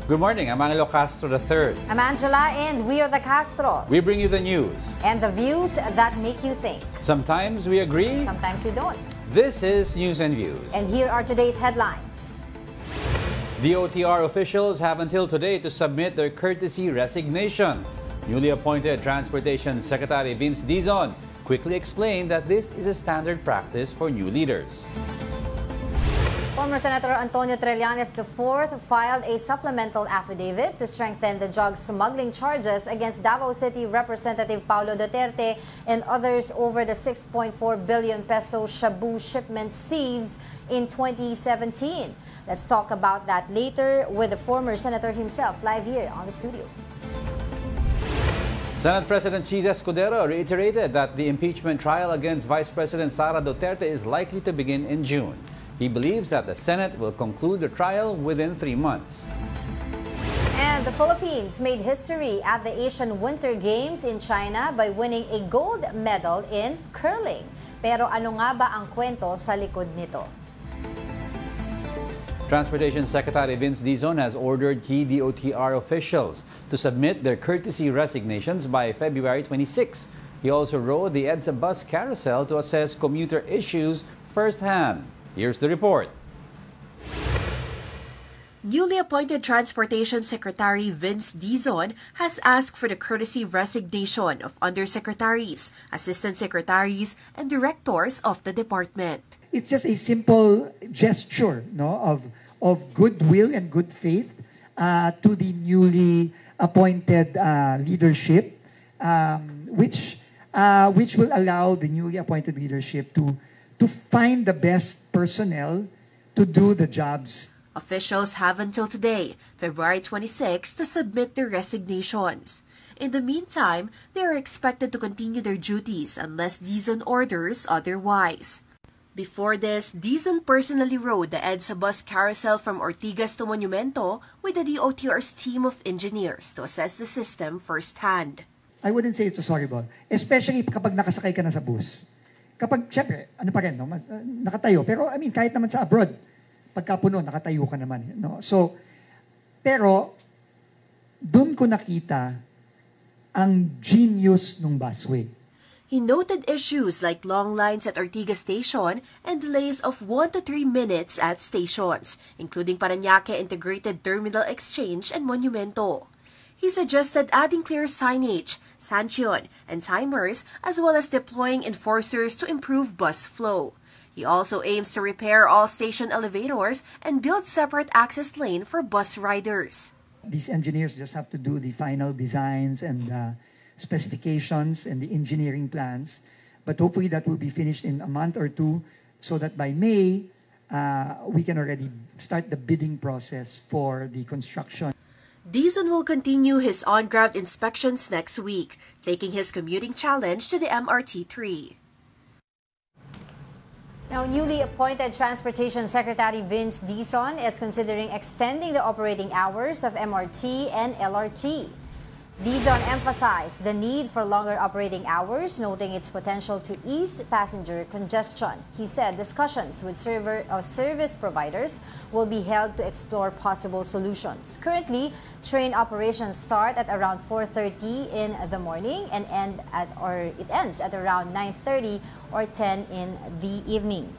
Good morning, I'm Angelo Castro III. I'm Angela, and we are the Castros. We bring you the news. And the views that make you think. Sometimes we agree. Sometimes we don't. This is News and Views. And here are today's headlines. The OTR officials have until today to submit their courtesy resignation. Newly appointed Transportation Secretary Vince Dizon quickly explained that this is a standard practice for new leaders. Former Senator Antonio Trillanes IV filed a supplemental affidavit to strengthen the drug smuggling charges against Davao City Representative Paulo Duterte and others over the 6.4 billion peso shabu shipment seized in 2017. Let's talk about that later with the former senator himself live here on the studio. Senate President Cheese Escudero reiterated that the impeachment trial against Vice President Sara Duterte is likely to begin in June. He believes that the Senate will conclude the trial within 3 months. And the Philippines made history at the Asian Winter Games in China by winning a gold medal in curling. Pero ano nga ba ang kwento sa likod nito? Transportation Secretary Vince Dizon has ordered key DOTR officials to submit their courtesy resignations by February 26. He also rode the EDSA bus carousel to assess commuter issues firsthand. Here's the report. Newly appointed Transportation Secretary Vince Dizon has asked for the courtesy resignation of undersecretaries, assistant secretaries, and directors of the department. It's just a simple gesture, no, of goodwill and good faith to the newly appointed leadership, which will allow the newly appointed leadership to find the best personnel to do the jobs. Officials have until today, February 26, to submit their resignations. In the meantime, they are expected to continue their duties unless Dizon orders otherwise. Before this, Dizon personally rode the EDSA bus carousel from Ortigas to Monumento with the DOTR's team of engineers to assess the system firsthand. I wouldn't say it was horrible, especially kapag nakasakay ka na sa bus. Kapag, syempre, ano pa rin, no? Nakatayo. Pero, I mean, kahit naman sa abroad, pagka puno, nakatayo ka naman. No? So, pero, dun ko nakita ang genius ng busway. He noted issues like long lines at Ortigas Station and delays of 1 to 3 minutes at stations, including Parañaque Integrated Terminal Exchange and Monumento. He suggested adding clear signage, sanction, and timers, as well as deploying enforcers to improve bus flow. He also aims to repair all station elevators and build separate access lane for bus riders. These engineers just have to do the final designs and specifications and the engineering plans. But hopefully that will be finished in a month or two so that by May, we can already start the bidding process for the construction. Dizon will continue his on-ground inspections next week, taking his commuting challenge to the MRT-3. Now, newly appointed Transportation Secretary Vince Dizon is considering extending the operating hours of MRT and LRT. Dizon emphasized the need for longer operating hours, noting its potential to ease passenger congestion. He said discussions with service providers will be held to explore possible solutions. Currently, train operations start at around 4:30 in the morning and it ends at around 9:30 or 10 in the evening.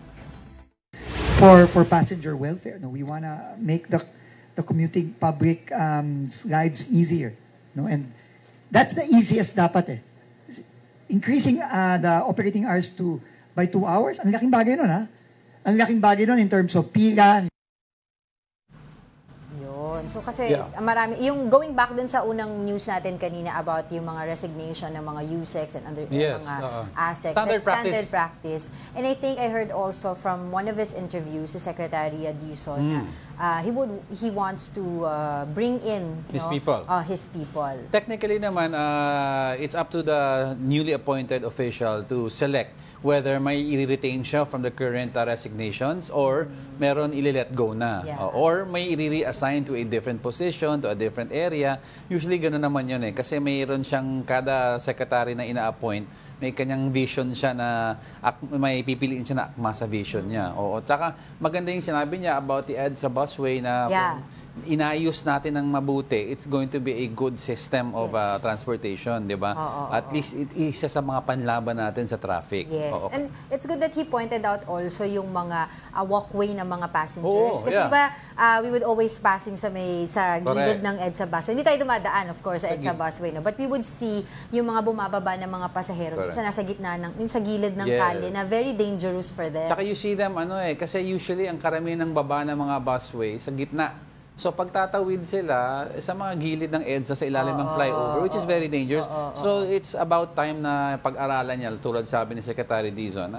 For passenger welfare, no, we want to make the commuting public lives easier. No, and that's the easiest dapat eh. Increasing the operating hours by 2 hours, ang laking bagay nun ha. Ang laking bagay nun in terms of pila. Yun. So kasi marami, yung going back dun sa unang news natin kanina about yung mga resignation ng mga USECs and mga ASEC, standard practice. And I think I heard also from one of his interviews, si Secretary Dizon, he wants to bring in his people. Technically naman, it's up to the newly appointed official to select whether may i-retain siya from the current resignations or meron i-let go na. Or may i-reassign to a different position, to a different area. Usually gano'n naman yun eh. Kasi mayroon siyang kada secretary na ina-appoint, may kanyang vision siya na may pipiliin siya na akma sa vision niya. Oo. Tsaka maganda yung sinabi niya about the EDSA busway na inayos natin ng mabuti, it's going to be a good system of transportation, di ba? At least isa sa mga panlaban natin sa traffic. Yes. And it's good that he pointed out also yung mga walkway ng mga passengers. Kasi di ba, we would always passing sa gilid ng EDSA busway. Hindi tayo dumadaan, of course, sa EDSA busway. No? But we would see yung mga bumababa ng mga pasahero. Minsan nasa gitna, sa gilid ng kalye na very dangerous for them. Tsaka you see them, kasi usually ang karamihan ng baba ng mga busway sa gitna. So pagtatawid sila sa mga gilid ng EDSA sa ilalim ng flyover, which is very dangerous. So it's about time na pag-aralan niya, tulad sabi ni Secretary Dizon,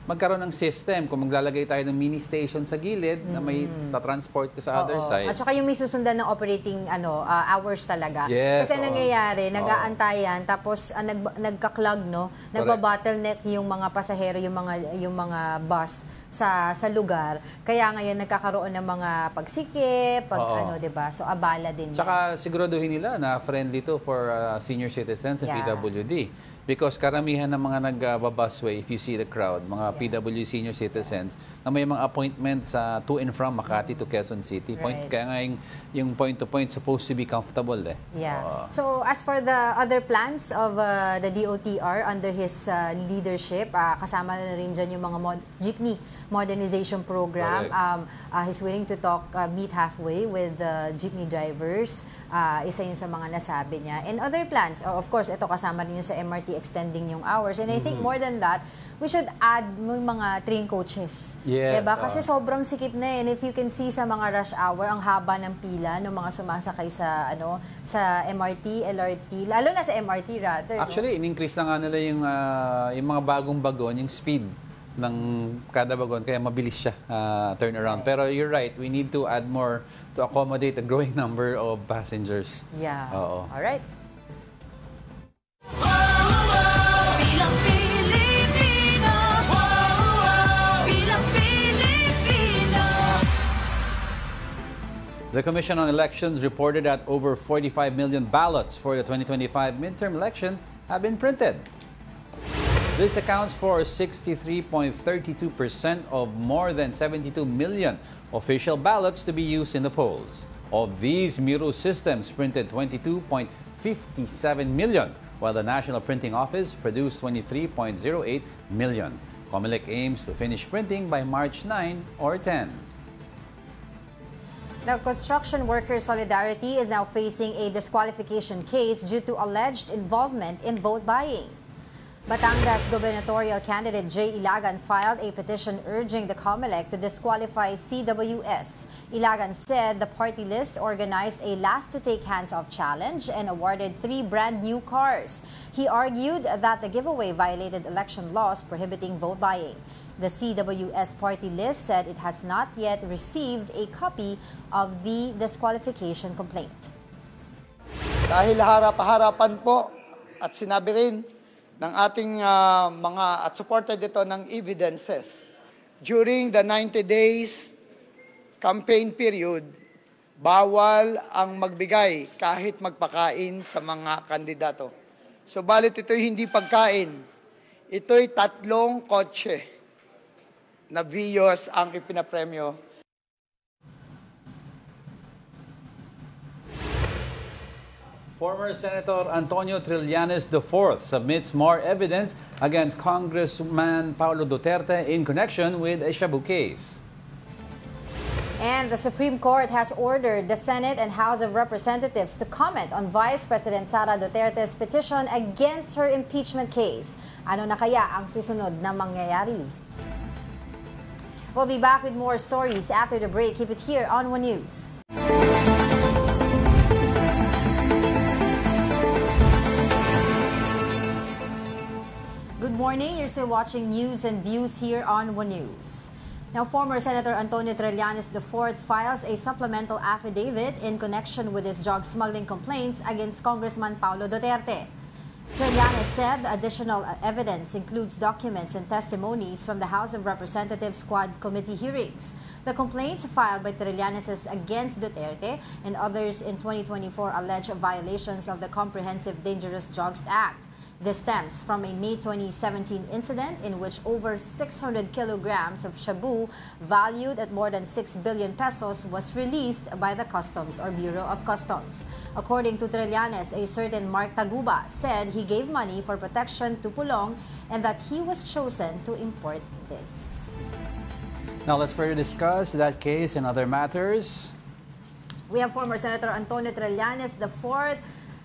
magkaroon ng system. Kung maglalagay tayo ng mini station sa gilid na may transport ka sa other side. At saka yung may susundan ng operating hours talaga. Yes, kasi nangyayari, nag-aantayan, tapos nagka-clog, no? Nagba-bottleneck yung mga pasahero, yung mga bus sa lugar. Kaya ngayon nagkakaroon ng mga pagsikip, diba? So abala din. Tsaka siguraduhin nila na friendly to for senior citizens and PWD. Because karamihan ng mga nag-busway, if you see the crowd, mga PWD senior citizens, na may mga appointments to and from Makati to Quezon City. Kaya nga yung point-to-point supposed to be comfortable. So as for the other plans of the DOTR under his leadership, kasama na rin dyan yung mga jeepney modernization program. He's willing to meet halfway with jeepney drivers. Isa yun sa mga nasabi niya. And other plans, of course, ito kasama rin yung sa MRT extending yung hours. And I think more than that, we should add mga train coaches. Diba? Kasi sobrang sikip na. And if you can see sa mga rush hour, ang haba ng pila ng mga sumasakay sa MRT, LRT, lalo na sa MRT rather. Actually, in-increase na nga nila yung mga bagong bagon, yung speed ng kada bagon, kaya mabilis siya turn around. Pero you're right, we need to add more to accommodate a growing number of passengers. All right. The Commission on Elections reported that over 45 million ballots for the 2025 midterm elections have been printed. This accounts for 63.32% of more than 72 million official ballots to be used in the polls. Of these, Miro Systems printed 22.57 million, while the National Printing Office produced 23.08 million. COMELEC aims to finish printing by March 9 or 10. The Construction Workers Solidarity is now facing a disqualification case due to alleged involvement in vote buying. Batangas gubernatorial candidate Jay Ilagan filed a petition urging the COMELEC to disqualify CWS. Ilagan said the party list organized a last-to-take hands-off challenge and awarded 3 brand-new cars. He argued that the giveaway violated election laws prohibiting vote buying. The CWS party list said it has not yet received a copy of the disqualification complaint. Dahil harap-harapan po at sinabi rin ng ating mga at supported ito ng evidences. During the 90 days campaign period, bawal ang magbigay kahit magpakain sa mga kandidato. Subalit ito'y hindi pagkain. Ito'y 3 kotse na Vios ang ipinapremyo. Former Senator Antonio Trillanes IV submits more evidence against Congressman Paulo Duterte in connection with a Shabu case. And the Supreme Court has ordered the Senate and House of Representatives to comment on Vice President Sara Duterte's petition against her impeachment case. Ano na kaya ang susunod na mangyayari? We'll be back with more stories after the break. Keep it here on One News. Good morning. You're still watching News and Views here on One News. Now, former Senator Antonio Trillanes IV files a supplemental affidavit in connection with his drug smuggling complaints against Congressman Paulo Duterte. Trillanes said the additional evidence includes documents and testimonies from the House of Representatives Quad Committee hearings. The complaints filed by Trillanes against Duterte and others in 2024 allege violations of the Comprehensive Dangerous Drugs Act. This stems from a May 2017 incident in which over 600 kilograms of shabu valued at more than 6 billion pesos was released by the Customs or Bureau of Customs. According to Trillanes, a certain Mark Taguba said he gave money for protection to Pulong and that he was chosen to import this. Now let's further discuss that case and other matters. We have former Senator Antonio Trillanes IV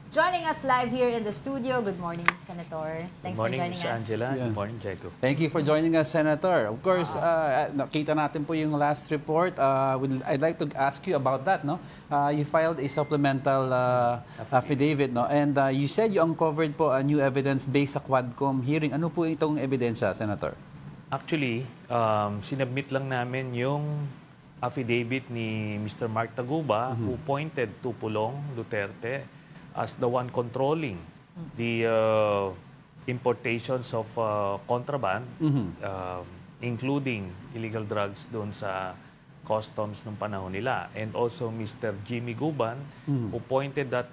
joining us live here in the studio. Good morning, Senator. Thanks for joining us. Good morning, Ms. Angela. Yeah. Good morning, Jacob. Thank you for joining us, Senator. Of course, nakita natin po yung last report. I'd like to ask you about that. No, you filed a supplemental affidavit, no, and you said you uncovered po a new evidence based sa Quadcom hearing. Ano po itong ebidensya, Senator? Actually, sinubmit lang namin yung affidavit ni Mr. Mark Taguba who pointed to Pulong Duterte as the one controlling the importations of contraband, including illegal drugs doon sa customs nung panahon nila. And also Mr. Jimmy Guban who pointed that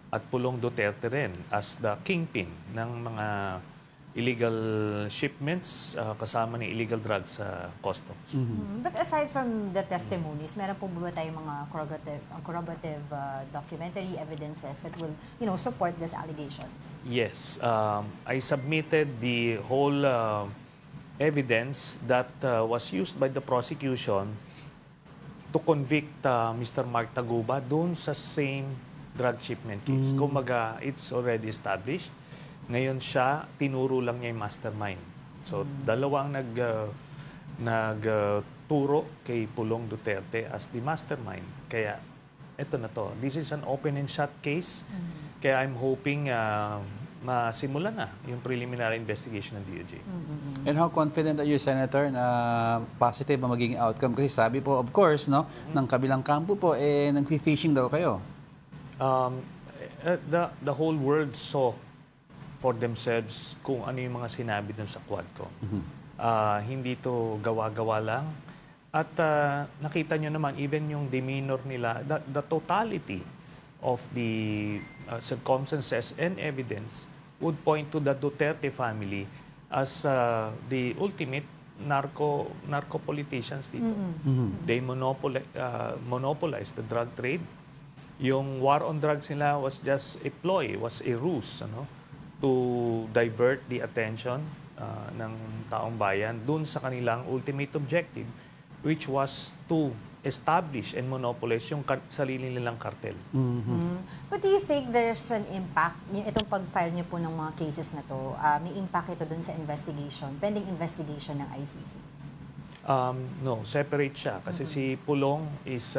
at Pulong Duterte rin as the kingpin ng mga illegal shipments kasama ng illegal drugs sa customs. But aside from the testimonies, meron po ba tayong mga corroborative documentary evidences that will, support these allegations? Yes. I submitted the whole evidence that was used by the prosecution to convict Mr. Mark Taguba doon sa same drug shipment case. Kumaga, it's already established. Ngayon siya, tinuro lang niya yung mastermind. So, dalawang nagturo kay Pulong Duterte as the mastermind. Kaya, eto na to. This is an open and shut case. Kaya I'm hoping masimula na yung preliminary investigation ng DOJ. And how confident are you, Senator, na positive ang magiging outcome? Kasi sabi po, of course, no, ng kabilang kampo po, nag-fishing daw kayo. The whole world saw for themselves kung ano yung mga sinabi dun sa Quadcom. Hindi to gawa-gawa lang. At nakita nyo naman, even yung demeanor nila, the totality of the circumstances and evidence would point to the Duterte family as the ultimate narco politicians dito. They monopolize the drug trade. Yung war on drugs nila was just a ploy, was a ruse, to divert the attention ng taong bayan dun sa kanilang ultimate objective, which was to establish and monopolize yung sarili nilang cartel. But do you think there's an impact, itong pag-file niyo po ng mga cases na to, may impact ito dun sa investigation, pending investigation ng ICC? No, separate siya. Kasi si Pulong is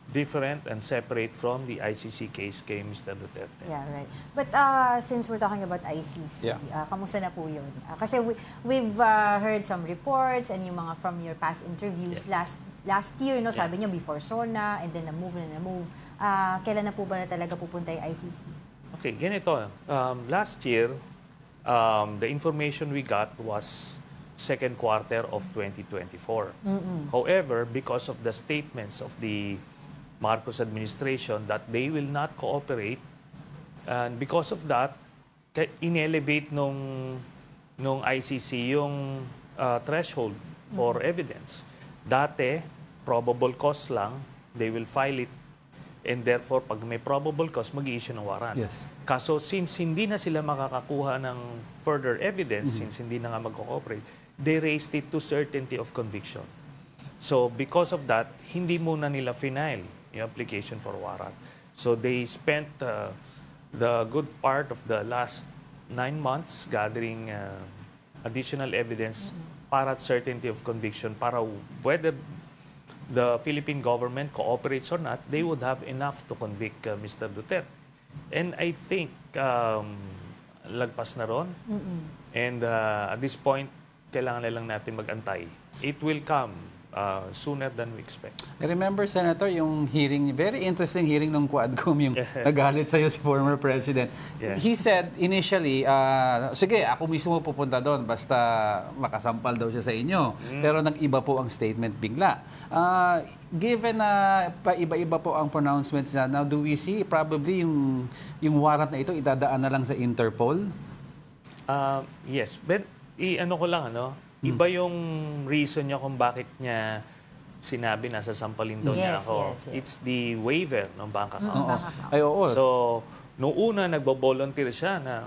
different and separate from the ICC case kay Mr. Duterte. Yeah, right. But since we're talking about ICC, kamusta na po yun? Kasi we've heard some reports and yung mga from your past interviews last year, sabi niyo before SONA and then na-move. Kailan na po ba na talaga pupunta yung ICC? Okay, ganito. Last year, the information we got was second quarter of 2024. However, because of the statements of the Marcos administration that they will not cooperate, and because of that, in-elevate nung ICC yung threshold for evidence. Dati, probable cause lang, they will file it, and therefore, pag may probable cause, mag-i-issue ng warrant. Yes. Kaso, since hindi na sila makakakuha ng further evidence, since hindi na nga mag-cooperate, they raised it to certainty of conviction. So, because of that, hindi muna nila final yung application for warrant. So, they spent the good part of the last 9 months gathering additional evidence para at certainty of conviction, para whether the Philippine government cooperates or not, they would have enough to convict Mr. Duterte. And I think lagpas na ron. And at this point, kailangan na lang natin mag-antay. It will come sooner than we expect. I remember, Senator, yung hearing, very interesting hearing ng Quadcom, yung nagalit sa'yo si former President. Yeah. He said initially, sige, ako mismo pupunta doon, basta makasampal daw siya sa inyo. Pero nag-iba po ang statement bigla. Given na iba-iba po ang pronouncements na, now do we see probably yung warrant na ito idadaan na lang sa Interpol? Yes, but ano ko lang, iba yung reason niya kung bakit niya sinabi na sasampalin daw niya ako. Yes. It's the waiver ng bank account. Ay, oo. So, nung una, nagbo-volunteer siya na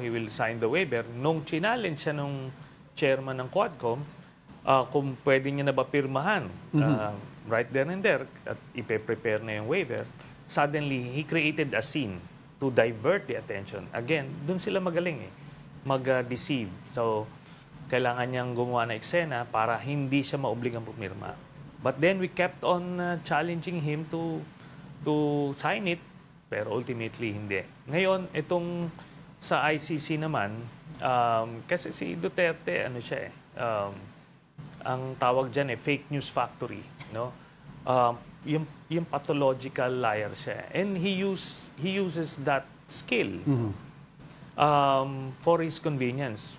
he will sign the waiver. Nung challenge siya nung chairman ng Quadcom, kung pwede niya na ba pirmahan right there and there at ipe-prepare na yung waiver, suddenly, he created a scene to divert the attention. Again, dun sila magaling mag-deceive. So, kailangan niyang gumawa na eksena para hindi siya maobligang pumirma. But then we kept on challenging him to sign it, pero ultimately hindi. Ngayon, itong sa ICC naman, kasi si Duterte, ang tawag dyan fake news factory, yung pathological liar siya. And he uses that skill for his convenience.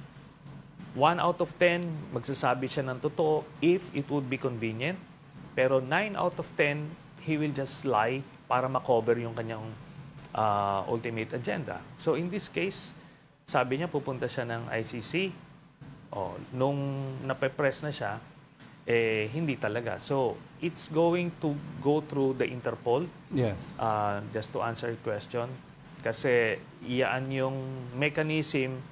1 out of 10, magsasabi siya ng totoo if it would be convenient. Pero 9 out of 10, he will just lie para makover yung kanyang ultimate agenda. So in this case, sabi niya pupunta siya ng ICC. Nung nape-press na siya, hindi talaga. So it's going to go through the Interpol. Yes. Just to answer your question. Kasi iyan yung mechanism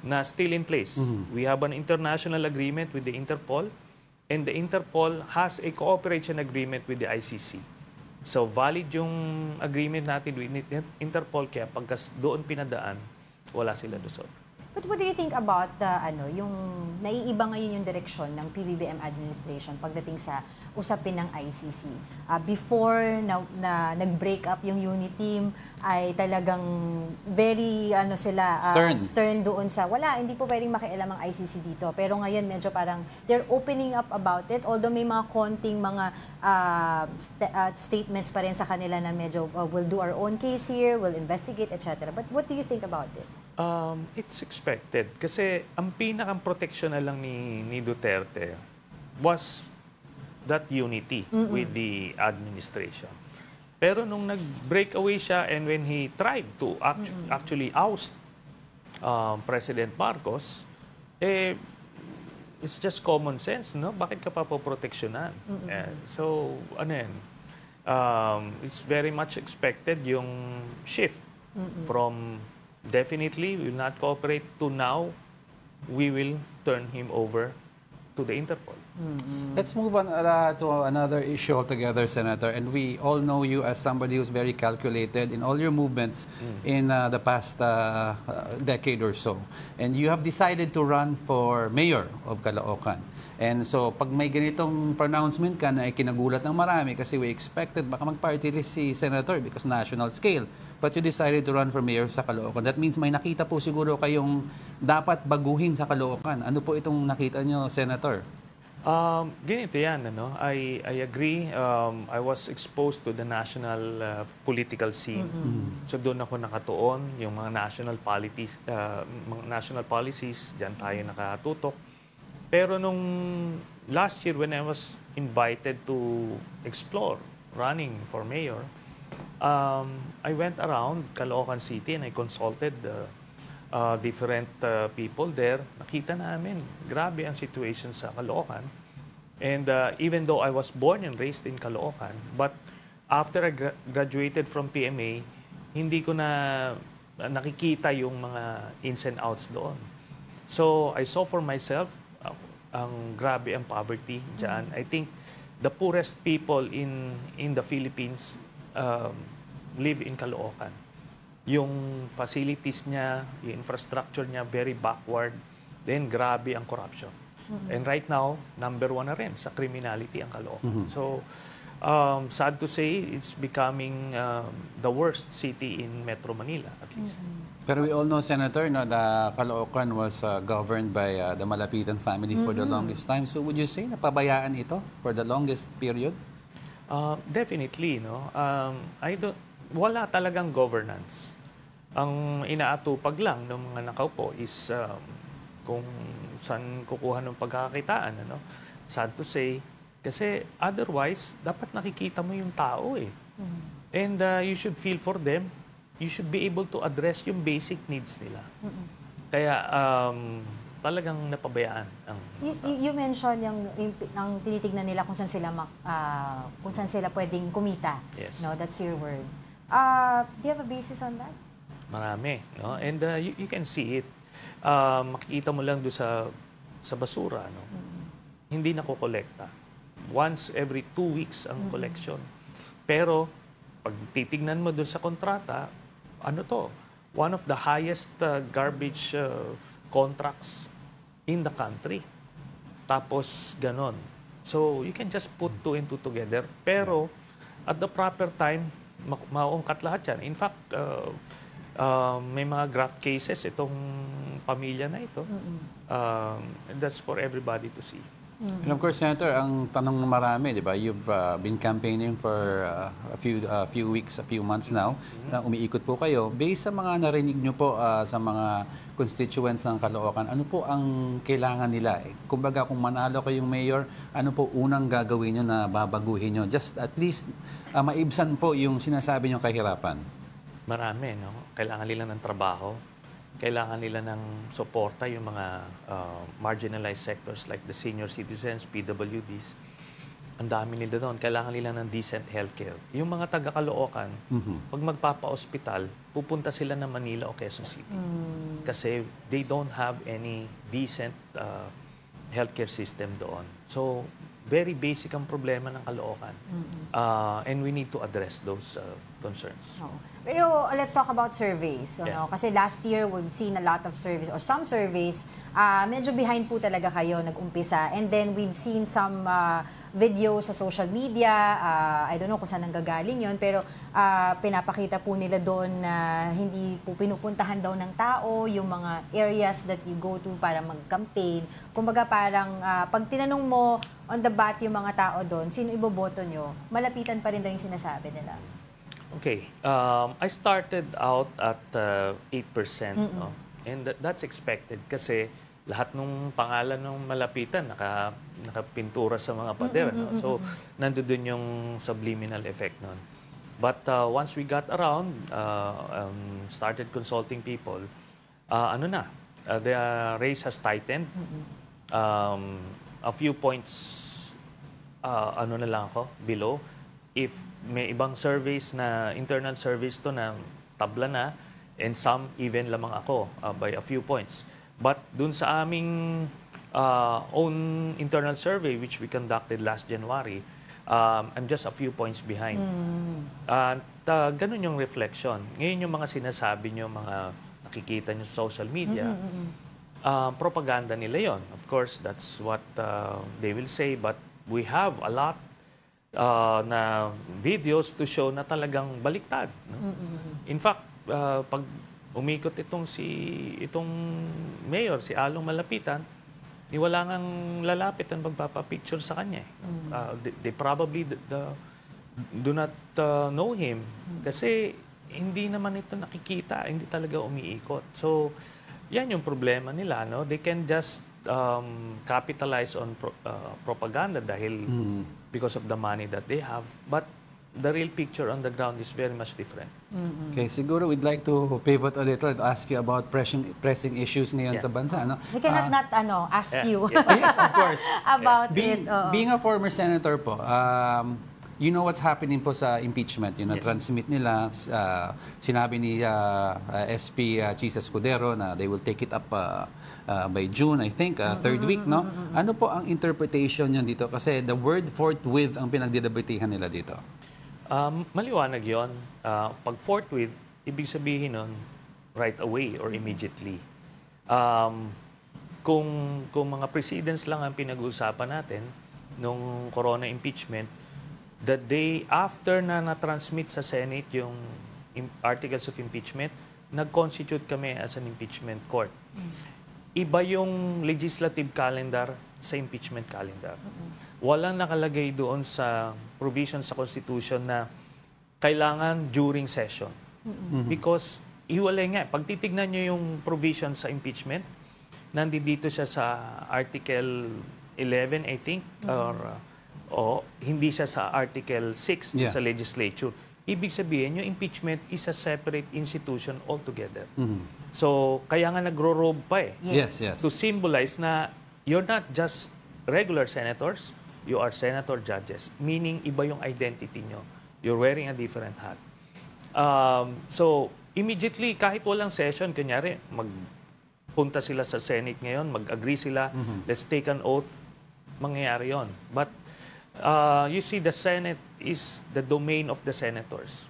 na still in place. We have an international agreement with the Interpol, and the Interpol has a cooperation agreement with the ICC. So valid yung agreement natin with Interpol, kaya pagka doon pinadaan, wala sila doon. But what do you think about the yung naiiba ngayon yung direksyon ng PBBM administration pagdating sa usapin ng ICC? Before na nag-break up yung unit team ay talagang very stern doon sa hindi po pwedeng makialam ang ICC dito. Pero ngayon medyo parang they're opening up about it, although may mga konting mga statements pa rin sa kanila na medyo we'll do our own case here, we'll investigate, etc. But what do you think about it? It's expected. Kasi ang pinakang protection na lang ni Duterte was that unity with the administration. Pero nung nag-break away siya and when he tried to actually oust President Marcos, it's just common sense, Bakit ka pa poproteksyonan? So, it's very much expected yung shift from definitely we will not cooperate to now we will turn him over to the Interpol. Let's move on to another issue altogether, Senator. And we all know you as somebody who's very calculated in all your movements in the past decade or so. And you have decided to run for mayor of Caloocan. And so, pag may ganitong pronouncement ka na kinagulat ng marami kasi we expected baka mag-party list si Senator because national scale. But you decided to run for mayor sa Caloocan. That means may nakita po siguro kayong dapat baguhin sa Caloocan. Ano po itong nakita nyo, Senator? Ganito yan, I agree. I was exposed to the national political scene. So doon ako nakatuon, yung mga national policies, diyan tayo nakatutok. Pero nung last year when I was invited to explore running for mayor, I went around Caloocan City and I consulted different people there. Nakita namin, grabe ang situation sa Caloocan. And even though I was born and raised in Caloocan, but after I graduated from PMA, hindi ko na nakikita yung mga ins and outs doon. So I saw for myself, ang grabe ang poverty dyan. I think the poorest people in the Philippines live in Caloocan. Yung facilities niya, yung infrastructure niya, very backward. Then, grabe ang corruption. And right now, number 1 na rin sa criminality ang Caloocan. So, sad to say, it's becoming the worst city in Metro Manila, at least. Pero we all know, Senator, no, the Caloocan was governed by the Malapitan family for the longest time. So would you say napabayaan ito for the longest period? Definitely, no. Wala talagang governance. Ang inaatupag lang ng mga nakaupo is kung saan kukuha ng pagkakakitaan, ano. Sad to say, kasi otherwise dapat nakikita mo yung tao eh. And you should feel for them. You should be able to address yung basic needs nila. Kaya talagang napabayaan ang You mentioned ang tinitignan nila kung saan sila pwedeng kumita. Yes. No, that's your word. Do you have a basis on that? marami, no? And you can see it. Makikita mo lang doon sa basura, no? Hindi nakokolekta. Once every 2 weeks ang collection. Pero pag titignan mo doon sa kontrata, ano to? One of the highest garbage contracts in the country. Tapos ganon. So you can just put 2 and 2 together. Pero at the proper time, maungkat lahat yan. In fact, may mga graft cases itong pamilya na ito. And that's for everybody to see. And of course, Senator, ang tanong ng marami, di ba? You've been campaigning for a few weeks, a few months now. Umiikot po kayo. Based sa mga narinig nyo po sa mga constituents ng Caloocan, ano po ang kailangan nila? Kumbaga, kung manalo kayong mayor, ano po unang gagawin nyo na babaguhin nyo? Just at least maibsan po yung sinasabi nyo kahirapan. Marami, no? Kailangan nila ng trabaho. Kailangan nila ng suporta yung mga marginalized sectors like the senior citizens, PWDs. Ang dami nila doon. Kailangan nila ng decent healthcare. Yung mga taga-Caloocan, pag magpapa-ospital, pupunta sila ng Manila o Quezon City. Kasi they don't have any decent healthcare system doon. So, very basic ang problema ng Caloocan. And we need to address those concerns. Oh. Pero let's talk about surveys. Yeah. No? Kasi last year, we've seen a lot of surveys or some surveys, medyo behind po talaga kayo nag-umpisa. And then we've seen some videos sa social media. I don't know kung saan nanggagaling yun. Pero pinapakita po nila doon na hindi po pinupuntahan daw ng tao yung mga areas that you go to para mag-campaign. Kumbaga parang pag tinanong mo on the bat yung mga tao doon, sino iboboto nyo, malapitan pa rin daw yung sinasabi nila. Okay. I started out at 8%. No? And that's expected kasi lahat ng pangalan ng malapitan nakapintura sa mga pader. No? So, nandoon yung subliminal effect nun. But once we got around, started consulting people, the race has tightened. A few points, na lang ako, below. If may ibang surveys na, internal surveys to na tabla na, and some even lamang ako by a few points. But dun sa aming own internal survey, which we conducted last January, I'm just a few points behind. At ganun yung reflection. Ngayon yung mga sinasabi nyo, mga nakikita nyo sa social media, propaganda nila yon. Of course, that's what they will say, but we have a lot na videos to show na talagang baliktad. No? In fact, pag umikot itong mayor, si Along Malapitan, wala ngang lalapit ang magpapapicture sa kanya. They probably do not know him kasi hindi naman ito nakikita, hindi talaga umiikot. So, yan yung problema nila. No? They can just capitalize on propaganda dahil because of the money that they have, but the real picture on the ground is very much different. Okay, siguro we'd like to pivot a little to ask you about pressing issues ngayon sa bansa. No? We cannot not ask you Yes, of course. about it. Being a former senator po, you know what's happening po sa impeachment. Yung na-transmit nila, sinabi ni SP Chis Escudero na they will take it up by June, I think, third week, no? Ano po ang interpretation niyo dito? Kasi the word forthwith ang pinagdidebatihan nila dito. Maliwanag yon. Pag forthwith, ibig sabihin nun, right away or immediately. Kung mga precedents lang ang pinag-uusapan natin nung corona impeachment, the day after na na-transmit sa Senate yung articles of impeachment, nag-constitute kami as an impeachment court. Iba yung legislative calendar sa impeachment calendar. Walang nakalagay doon sa provision sa Constitution na kailangan during session. Because iwalay nga. Pag titignan nyo yung provision sa impeachment, nandito siya sa Article 11, I think, or hindi siya sa Article 6 sa legislature. Ibig sabihin, yung impeachment is a separate institution altogether. So, kaya nga nagro-robe pa eh. Yes. To symbolize na you're not just regular senators, you are senator judges. Meaning, iba yung identity nyo. You're wearing a different hat. So, immediately, kahit walang session, kunyari, magpunta sila sa Senate ngayon, mag-agree sila, let's take an oath, mangyayari yon. But, you see, the Senate is the domain of the senators.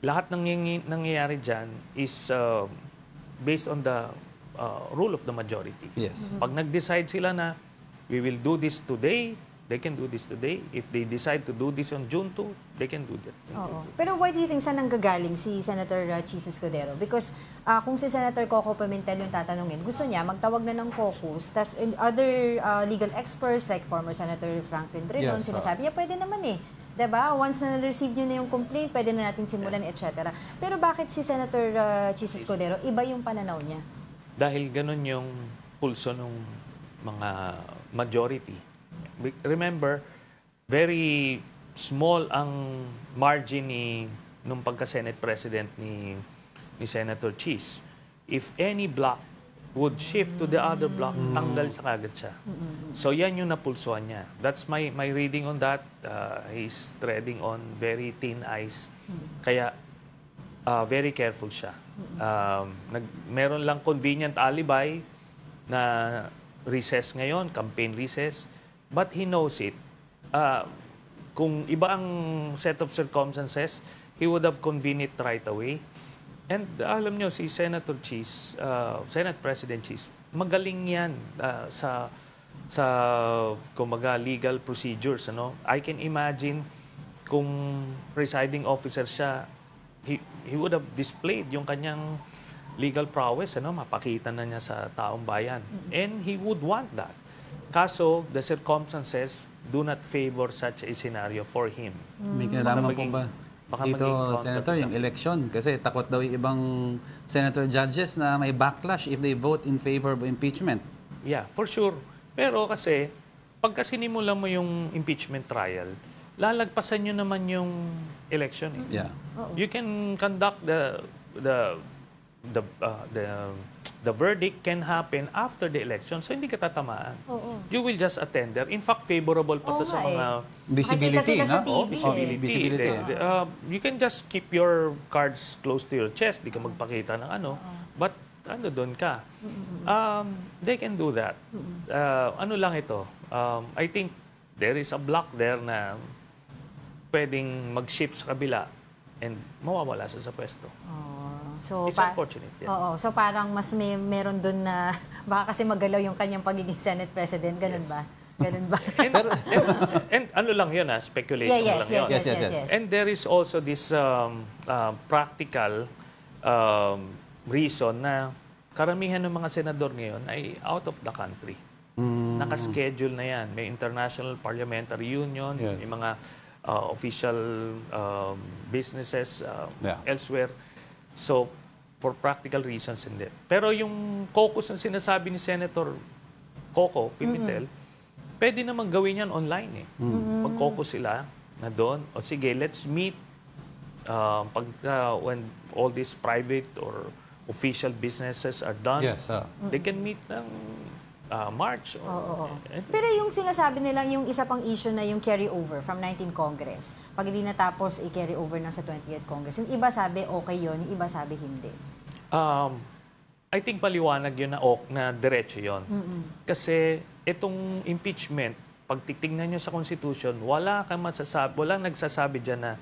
Lahat ng nangyayari dyan is based on the rule of the majority. Yes. Pag nag-decide sila na we will do this today, they can do this today. If they decide to do this on June 2, they can do that. Oo. Pero why do you think saan nanggagaling si Senator Chis Escudero? Because kung si Senator Coco Pimentel yung tatanungin, gusto niya magtawag na ng caucus, tas other legal experts like former Senator Franklin Drilon, sinasabi niya pwede naman eh. Diba? Once na na-receive nyo na yung complaint, pwede na natin simulan, etc. Pero bakit si Senator Chis Escudero, iba yung pananaw niya? Dahil ganun yung pulso ng mga majority. Remember, very small ang margin nung pagka-Senate President ni Senator Chis. If any block would shift to the other block, tanggal sa kagad siya. So yan yung napulsuan niya. That's my reading on that. He's treading on very thin ice. Kaya very careful siya. Meron lang convenient alibi na recess ngayon, campaign recess. But he knows it. Kung iba ang set of circumstances, he would have convened it right away. And alam nyo, si Senator Chis, Senate President Chis, magaling yan sa kumaga legal procedures. Ano? I can imagine kung presiding officer siya, he would have displayed yung kanyang legal prowess. Ano? Mapakita na niya sa taong bayan. And he would want that. Kaso, the circumstances do not favor such a scenario for him. May kinalaman po ba dito, Senator, yung election? Kasi takot daw yung ibang Senator judges na may backlash if they vote in favor of impeachment. Yeah, for sure. Pero kasi, pagka sinimula mo yung impeachment trial, lalagpasan nyo naman yung election. Eh. Yeah. You can conduct the verdict can happen after the election, so hindi ka tatamaan. You will just attend there. In fact, favorable pa to sa mga visibility, no? Visibility. You can just keep your cards close to your chest, di ka magpakita ng ano, but doon ka. They can do that. Ano lang ito? I think there is a block there na pwedeng mag-shift sa kabila and mawawala sa pwesto. So, it's unfortunate. Yeah. Oo. So parang mas meron dun na baka kasi magalaw yung kanyang pagiging Senate President. Ganun ba? Ganun ba? and ano lang yun, speculation lang yun. Yes. And there is also this practical reason na karamihan ng mga senador ngayon ay out of the country. Nakaschedule na yan. May International Parliamentary Union, may mga official businesses elsewhere. So, for practical reasons, hindi. Pero yung caucus na sinasabi ni Senator Coco Pimentel, pwede naman gawin yan online eh. Mag-caucus sila na doon, o sige, let's meet when all these private or official businesses are done. They can meet ng March. Pero yung sinasabi nilang yung isa pang issue na yung carry over from 19th Congress, pag hindi natapos i-carry over na sa 20th Congress, yung iba sabi okay yun, yung iba sabi hindi. I think paliwanag yun na diretso yun. Kasi itong impeachment, pag titignan nyo sa Constitution, walang nagsasabi dyan na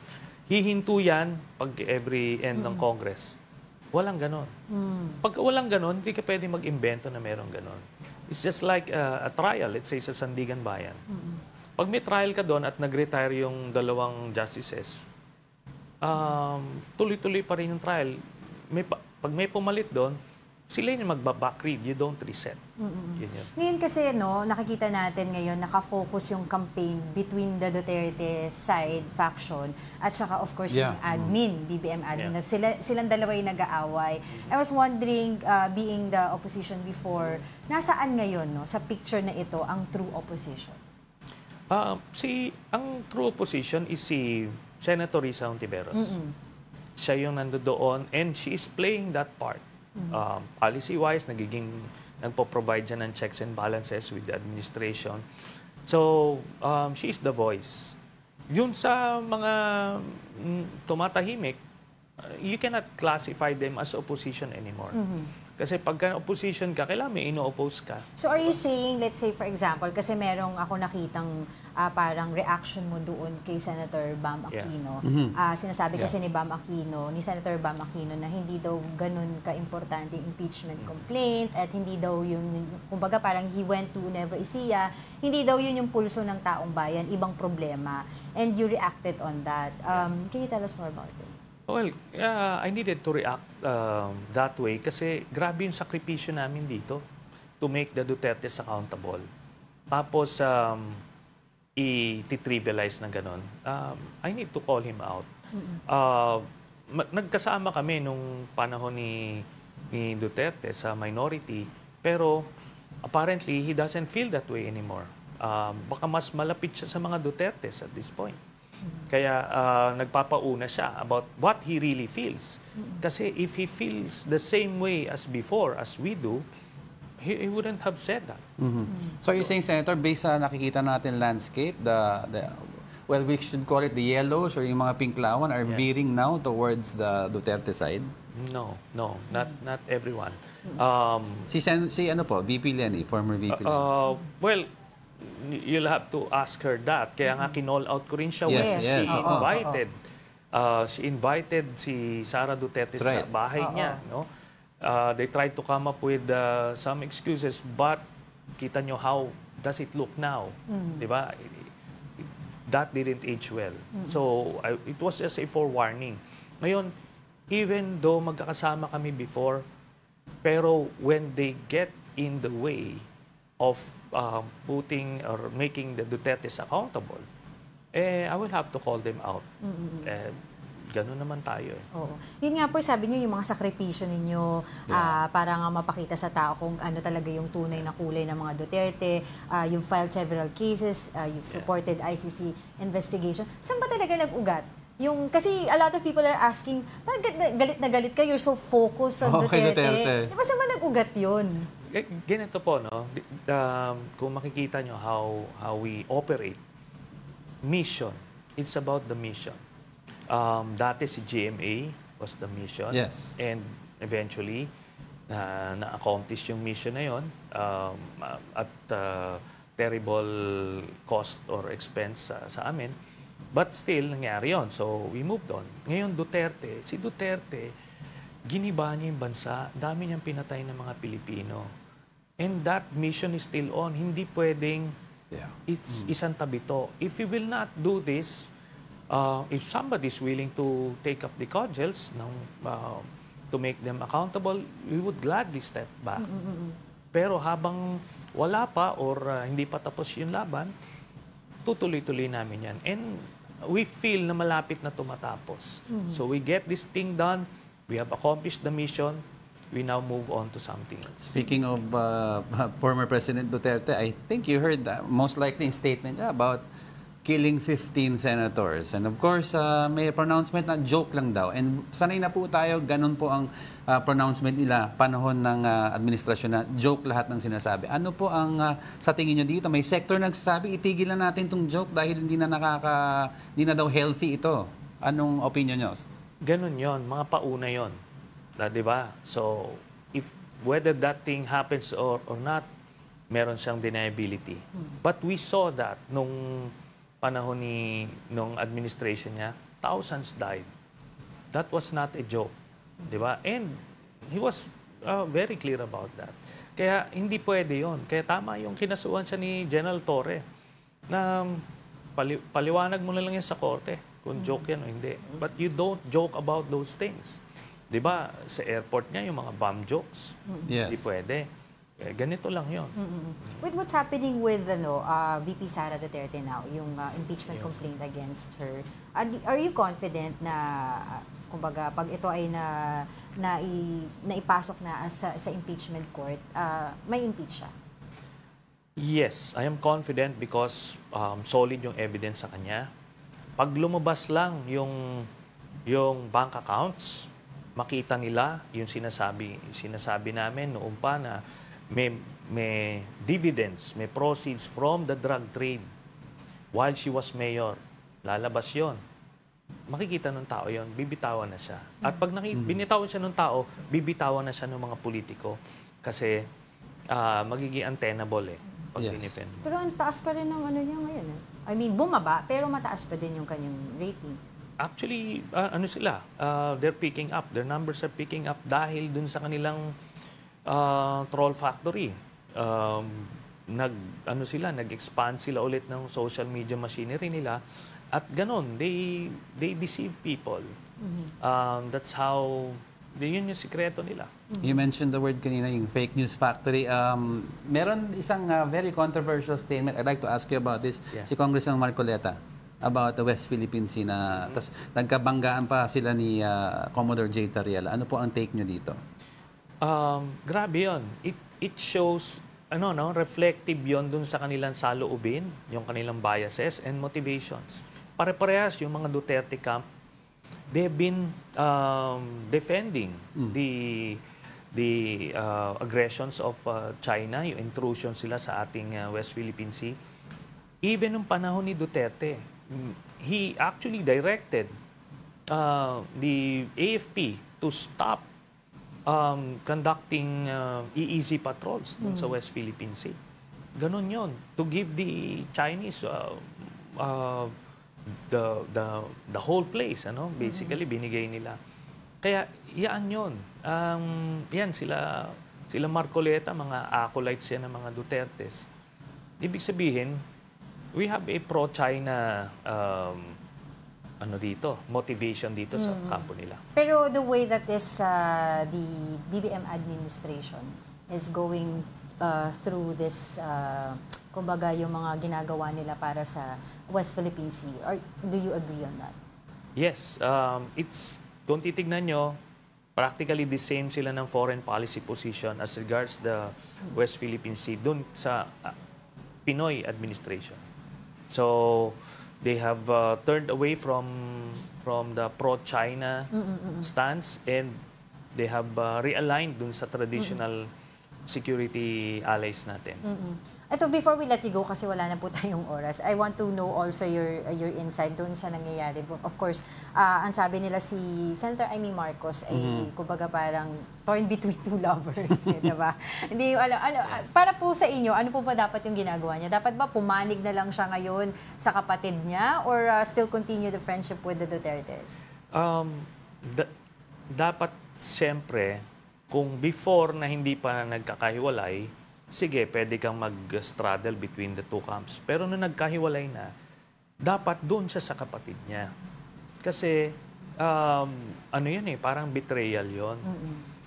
hihinto yan pag every end ng Congress. Walang ganon. Pag walang ganon, hindi ka pwede mag-imbento na merong ganon. It's just like a trial, let's say sa Sandigan Bayan. Pag may trial ka doon at nag-retire yung dalawang justices, tuloy-tuloy pa rin yung trial. Pag may pumalit doon, sila yung magbabackread, you don't reset. Yun yun. Ngayon kasi, no, nakikita natin ngayon, nakafocus yung campaign between the Duterte side faction at saka of course yung admin, BBM admin. Na silang dalawa yung nag-aaway. I was wondering, being the opposition before, nasaan ngayon, no, sa picture na ito, ang true opposition? Ang true opposition is si Senator Risa Hontiveros. Siya yung nandoon and she is playing that part. Policy-wise, nagpo-provide siya ng checks and balances with the administration. So, she is the voice. Yun sa mga tumatahimik, you cannot classify them as opposition anymore. Kasi pagka opposition ka, kailangan may ino-oppose ka. So are you saying, let's say for example, kasi merong ako nakitang parang reaction mo doon kay Senator Bam Aquino. Sinasabi kasi ni Senator Bam Aquino na hindi daw ganun ka-importante impeachment complaint at hindi daw yun, kumbaga parang he went to Nueva Ecija, hindi daw yun yung pulso ng taong bayan, ibang problema. And you reacted on that. Can you tell us more about it? Well, I needed to react that way kasi grabe yung sakripisyo namin dito to make the Dutertes accountable. Tapos, i-trivialize na ganun. I need to call him out. Nagkasama kami nung panahon ni Duterte sa minority, pero apparently, he doesn't feel that way anymore. Baka mas malapit siya sa mga Dutertes at this point. Kaya nagpapauna siya about what he really feels. Kasi if he feels the same way as before, as we do, he wouldn't have said that. So you're saying, Senator, based sa nakikita natin landscape, well, we should call it the yellows or yung mga pinklawan are veering now towards the Duterte side? No, not everyone. Si ano po, VP Lenny, former VP Lenny. Well, you'll have to ask her that. Kaya nga kinall out ko rin siya when she invited. She invited si Sara Duterte sa bahay niya. No? They tried to come up with some excuses, but kita nyo how does it look now? Diba? That didn't age well. So, it was just a forewarning. Ngayon, even though magkakasama kami before, pero when they get in the way of putting or making the Dutertes accountable, I will have to call them out. Ganun naman tayo. Oo. Yun nga po, sabi niyo yung mga sakripisyo ninyo para nga mapakita sa tao kung ano talaga yung tunay na kulay ng mga Duterte. You've filed several cases, you've supported ICC investigation. Saan ba talaga nag-ugat? Kasi a lot of people are asking, galit na galit ka, you're so focused on Duterte. Di ba saan ba nag-ugat yun? Ganito po, no? Kung makikita nyo how we operate, mission. It's about the mission. Dati si GMA was the mission. Yes. And eventually, na-accomplish yung mission na yun at terrible cost or expense sa amin. But still, nangyari yun. So, we moved on. Ngayon, si Duterte, giniba niya yung bansa. Dami niyang pinatay ng mga Pilipino. And that mission is still on. Hindi pwedeng isang tabi to. If we will not do this, if somebody is willing to take up the cudgels to make them accountable, we would gladly step back. Pero habang wala pa or hindi pa tapos yung laban, tutuloy-tuloy namin yan. And we feel na malapit na tumatapos. So we get this thing done, we have accomplished the mission, we now move on to something else. Speaking of former President Duterte, I think you heard that most likely statement niya about killing 15 senators. And of course, may pronouncement na joke lang daw. And sanay na po tayo, ganun po ang pronouncement nila panahon ng administrasyon na joke lahat ng sinasabi. Ano po ang sa tingin nyo dito? May sector nagsasabi, itigil na natin itong joke dahil hindi na daw healthy ito. Anong opinion nyo? Ganun yon, mga pauna yon. Diba? So, whether that thing happens or not, meron siyang deniability. But we saw that nung panahon nung administration niya, thousands died. That was not a joke. Diba? And he was very clear about that. Kaya hindi pwede yon. Kaya tama yung kinasuhan siya ni General Torre na paliwanag mo na lang yan sa korte kung joke yan o hindi. But you don't joke about those things. Di ba, sa airport nga, yung mga bomb jokes, Yes. hindi pwede. Ganito lang yon. With what's happening with VP Sara Duterte now, yung impeachment complaint against her, are you confident na, kumbaga, pag ito ay naipasok na sa impeachment court, may impeach siya? Yes, I am confident because solid yung evidence sa kanya. Pag lumabas lang yung bank accounts, makita nila yung sinasabi namin noon pa na may dividends, may proceeds from the drug trade while she was mayor. Lalabas yon. Makikita ng tao yon, bibitawan na siya. At pag binitawan siya ng tao, bibitawan na siya ng mga politiko kasi magiging untenable pag dinefend. Pero ang taas pa rin ng ano niya ngayon. I mean, bumaba, pero mataas pa din yung kanyang rating. Actually, they're picking up. Their numbers are picking up dahil dun sa kanilang troll factory. Nag-expand sila ulit ng social media machinery nila. At ganon, they deceive people. That's how, yun yung sikreto nila. You mentioned the word kanina, yung fake news factory. Meron isang very controversial statement. I'd like to ask you about this. Yeah. Si Congressman Marcoleta about the West Philippine Sea na tas nagkabanggaan pa sila ni Commodore J. Tariela. Ano po ang take nyo dito? Grabe yun. It shows, reflective yon dun sa kanilang saloobin, yung kanilang biases and motivations. Pare-parehas yung mga Duterte camp, they've been defending the aggressions of China, yung intrusion sila sa ating West Philippine Sea. Even nung panahon ni Duterte, he actually directed the AFP to stop conducting EEZ patrols dun sa West Philippine Sea. Ganon yun. To give the Chinese the whole place, basically binigay nila. Kaya yan yun. Yan sila Marcoleta, mga acolytes yan ng mga Dutertes. Ibig sabihin, we have a pro-China motivation dito sa kampo nila. Pero the way that the BBM administration is going through this, kumbaga yung mga ginagawa nila para sa West Philippine Sea, do you agree on that? Yes. Kung titignan nyo, practically the same sila ng foreign policy position as regards the West Philippine Sea dun sa Pinoy administration. So, they have turned away from the pro-China stance and they have realigned dun sa traditional security allies natin. Ito, before we let you go, kasi wala na po tayong oras, I want to know also your insight doon sa nangyayari. Of course, ang sabi nila si Senator Amy Marcos ay, kumbaga parang torn between two lovers. Diba? Hindi yung para po sa inyo, ano po ba dapat yung ginagawa niya? Dapat ba pumanig na lang siya ngayon sa kapatid niya or still continue the friendship with the Dutertes? Dapat siyempre, kung before na hindi pa nagkakahiwalay, sige, pwede kang mag-straddle between the two camps. Pero nung nagkahiwalay na, dapat doon siya sa kapatid niya. Kasi, yun parang betrayal yun.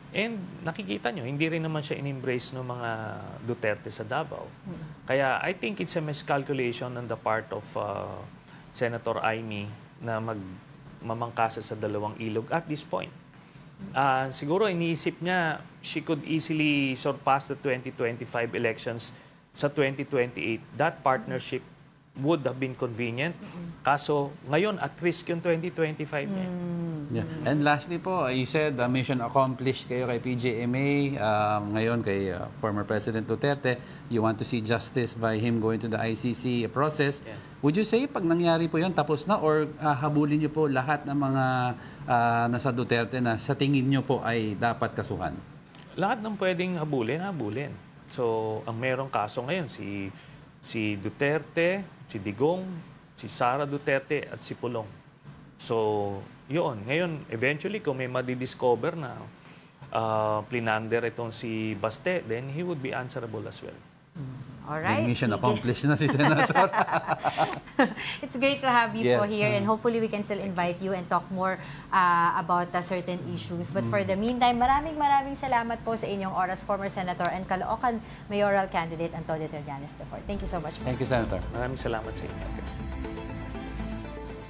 And nakikita nyo, hindi rin naman siya in-embrace ng mga Duterte sa Davao. Kaya I think it's a miscalculation on the part of Senator Amy na mamangkasa sa dalawang ilog at this point. Siguro iniisip niya she could easily surpass the 2025 elections sa 2028. That partnership would have been convenient. Kaso ngayon at risk yung 2025 niya. Yeah. And lastly po, you said mission accomplished kayo kay PGMA, ngayon kay former President Duterte. You want to see justice by him going to the ICC process. Yeah. Would you say pag nangyari po yun, tapos na or habulin niyo po lahat ng mga nasa Duterte na sa tingin niyo po ay dapat kasuhan? Lahat ng pwedeng habulin. So, ang merong kaso ngayon, si Duterte, si Digong, si Sara Duterte at si Pulong. So, yun. Ngayon, eventually, kung may madidiscover na plinander itong si Baste, then he would be answerable as well. Alright. Mission sige. accomplished na si Senator. It's great to have you po Yes. here, and hopefully we can still invite you and talk more about certain issues. But for the meantime, maraming salamat po sa inyong oras, former Senator and Caloocan Mayoral Candidate Antonio Trillanes IV. Thank you so much. Thank you, Senator. Maraming salamat sa inyo.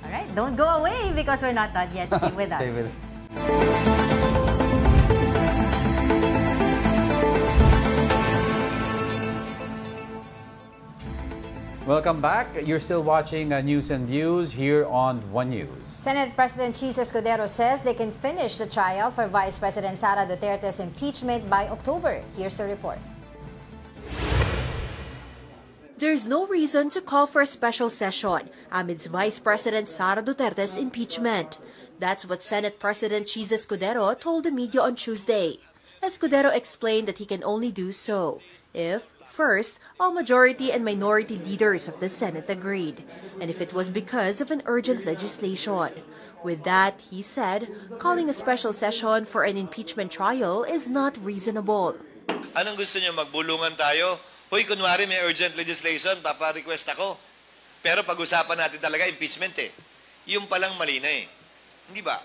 Alright, don't go away because we're not done yet. Stay with us. Stay with us. Welcome back. You're still watching News and Views here on One News. Senate President Chis Escudero says they can finish the trial for Vice President Sara Duterte's impeachment by October. Here's the report. There's no reason to call for a special session amidst Vice President Sara Duterte's impeachment. That's what Senate President Chis Escudero told the media on Tuesday. Escudero explained that he can only do so if, first, all majority and minority leaders of the Senate agreed, and if it was because of an urgent legislation. With that, he said, calling a special session for an impeachment trial is not reasonable. Anong gusto niyo, magbulungan tayo? Hoy, kunwari may urgent legislation, papa-request ako. Pero pag-usapan natin talaga impeachment eh. Yung palang mali na eh. Hindi ba?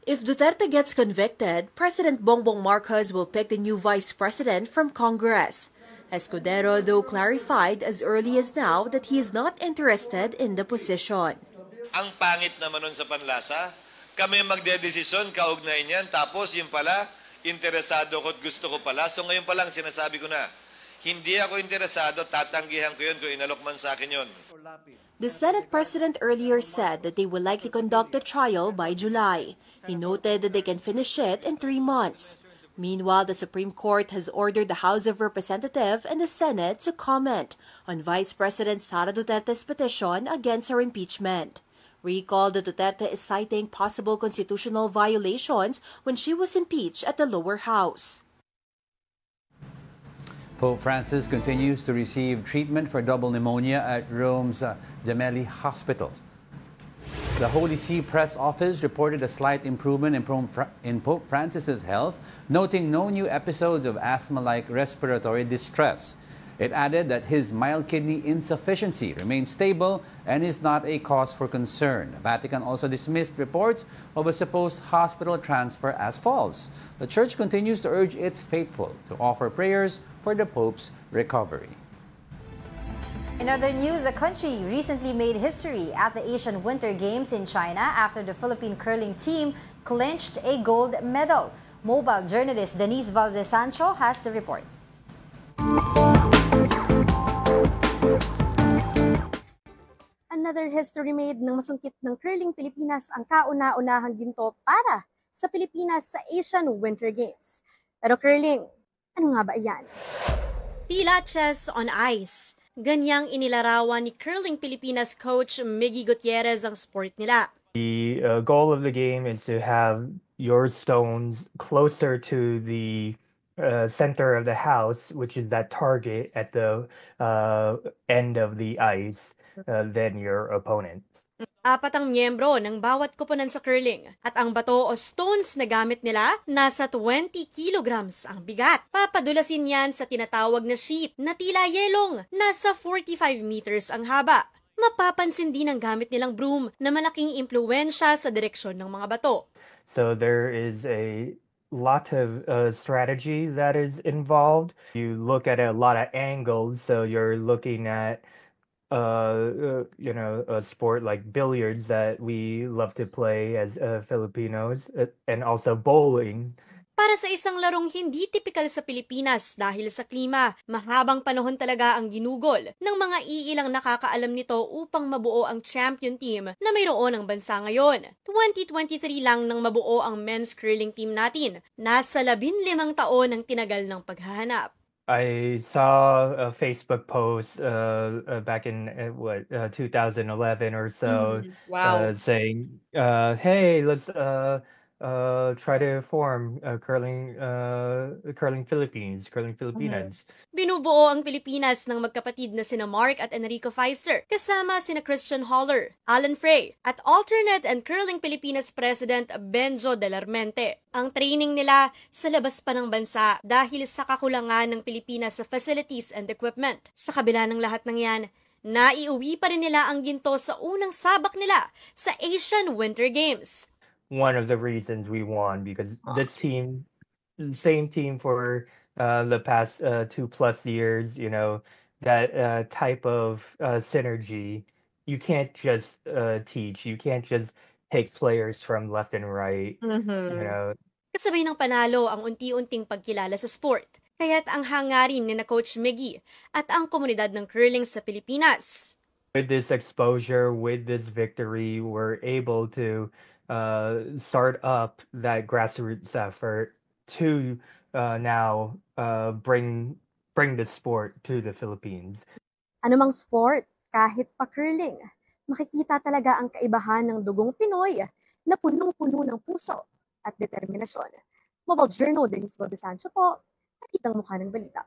If Duterte gets convicted, President Bongbong Marcos will pick the new vice president from Congress. Escudero, though, clarified as early as now that he is not interested in the position. Ang pangit naman nun sa panlasa, kami magdedesisyon, kaugnay niyan, tapos yung pala, interesado ko at gusto ko pala. So ngayon pa lang sinasabi ko na, hindi ako interesado, tatanggihan ko yun kung inalok man sa akin yun. The Senate President earlier said that they will likely conduct the trial by July. He noted that they can finish it in 3 months. Meanwhile, the Supreme Court has ordered the House of Representatives and the Senate to comment on Vice President Sara Duterte's petition against her impeachment. Recall that Duterte is citing possible constitutional violations when she was impeached at the lower house. Pope Francis continues to receive treatment for double pneumonia at Rome's Gemelli Hospital. The Holy See Press Office reported a slight improvement in Pope Francis's health, noting no new episodes of asthma-like respiratory distress. It added that his mild kidney insufficiency remains stable and is not a cause for concern. The Vatican also dismissed reports of a supposed hospital transfer as false. The Church continues to urge its faithful to offer prayers for the Pope's recovery. In other news, the country recently made history at the Asian Winter Games in China after the Philippine curling team clinched a gold medal. Mobile journalist Denise Valdez Sancho has the report. Another history made ng masungkit ng curling Pilipinas ang kauna-unahang ginto para sa Pilipinas sa Asian Winter Games. Pero curling, ano nga ba yan? Tila chess on ice. Ganyang inilarawan ni Curling Pilipinas coach Miggy Gutierrez ang sport nila. The goal of the game is to have your stones closer to the center of the house, which is that target at the end of the ice, than your opponent. 4 ang miyembro ng bawat koponan sa curling at ang bato o stones na gamit nila nasa 20 kilograms ang bigat. Papadulasin yan sa tinatawag na sheet na tila yelong nasa 45 meters ang haba. Mapapansin din ang gamit nilang broom na malaking impluwensya sa direksyon ng mga bato. So there is a lot of strategy that is involved. You look at a lot of angles, so you're looking at a sport like billiards that we love to play as Filipinos, and also bowling. Para sa isang larong hindi tipikal sa Pilipinas dahil sa klima, mahabang panahon talaga ang ginugol ng mga iilang nakakaalam nito upang mabuo ang champion team na mayroon ang bansa ngayon. 2023 lang nang mabuo ang men's curling team natin. Nasa 15 taon ang tinagal ng paghahanap. I saw a Facebook post back in 2011 or so, Wow. saying, "Hey, let's try to form curling Philippines, curling Filipinas. Binubuo ang Pilipinas ng magkapatid na sina Mark at Enrico Feister, kasama sina Christian Holler, Alan Frey, at alternate and curling Pilipinas President Benjo Delarmente. Ang training nila sa labas pa ng bansa dahil sa kakulangan ng Pilipinas sa facilities and equipment. Sa kabila ng lahat ng yan, naiuwi pa rin nila ang ginto sa unang sabak nila sa Asian Winter Games. One of the reasons we won because this team, same team for the past 2+ years, you know, that type of synergy, you can't just teach, you can't just take players from left and right, you know. Kasabay ng panalo ang unti-unting pagkilala sa sport. Kaya't ang hangarin ni na Coach Miggy at ang komunidad ng curling sa Pilipinas. With this exposure, with this victory, we're able to start up that grassroots effort to now bring the sport to the Philippines. Anumang sport, kahit pa curling, makikita talaga ang kaibahan ng dugong Pinoy na punong-puno ng puso at determinasyon. Mobile Journal, Denise Valdesancho po, nakitang mukha ng balita.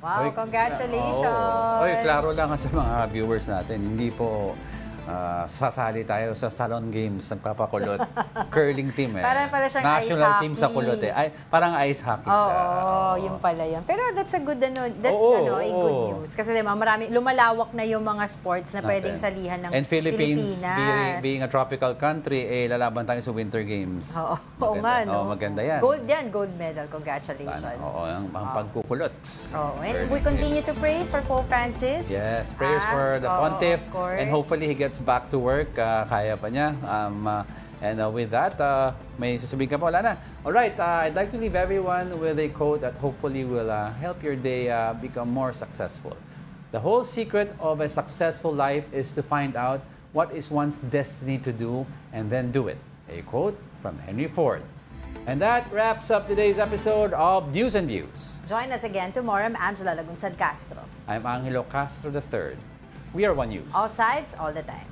Wow, congratulations! Oy, klaro lang sa mga viewers natin, hindi po sasali tayo sa Salon Games, nagpapakulot. Curling team eh. Parang pala siyang National ice team sa kulot eh. Ay, parang ice hockey siya. Oo, yun pala yun. Pero that's a good, a good news. Kasi diba, marami, lumalawak na yung mga sports na pwedeng salihan ng And Philippines, Pilipinas. being a tropical country, lalaban tayo sa Winter Games. Oo nga, no? Maganda yan. Gold yan, gold medal. Congratulations. Oo, ang pagkukulot. And we continue to pray for Pope Francis. Yes, prayers for the Pontiff. And hopefully he gets back to work. Kaya pa niya. And with that, may sasabihin ka pa, wala na. Alright, I'd like to leave everyone with a quote that hopefully will help your day become more successful. The whole secret of a successful life is to find out what is one's destiny to do and then do it. A quote from Henry Ford. And that wraps up today's episode of News and Views. Join us again tomorrow. I'm Angela Lagunsad Castro. I'm Angelo Castro III. We are One News. All sides, all the time.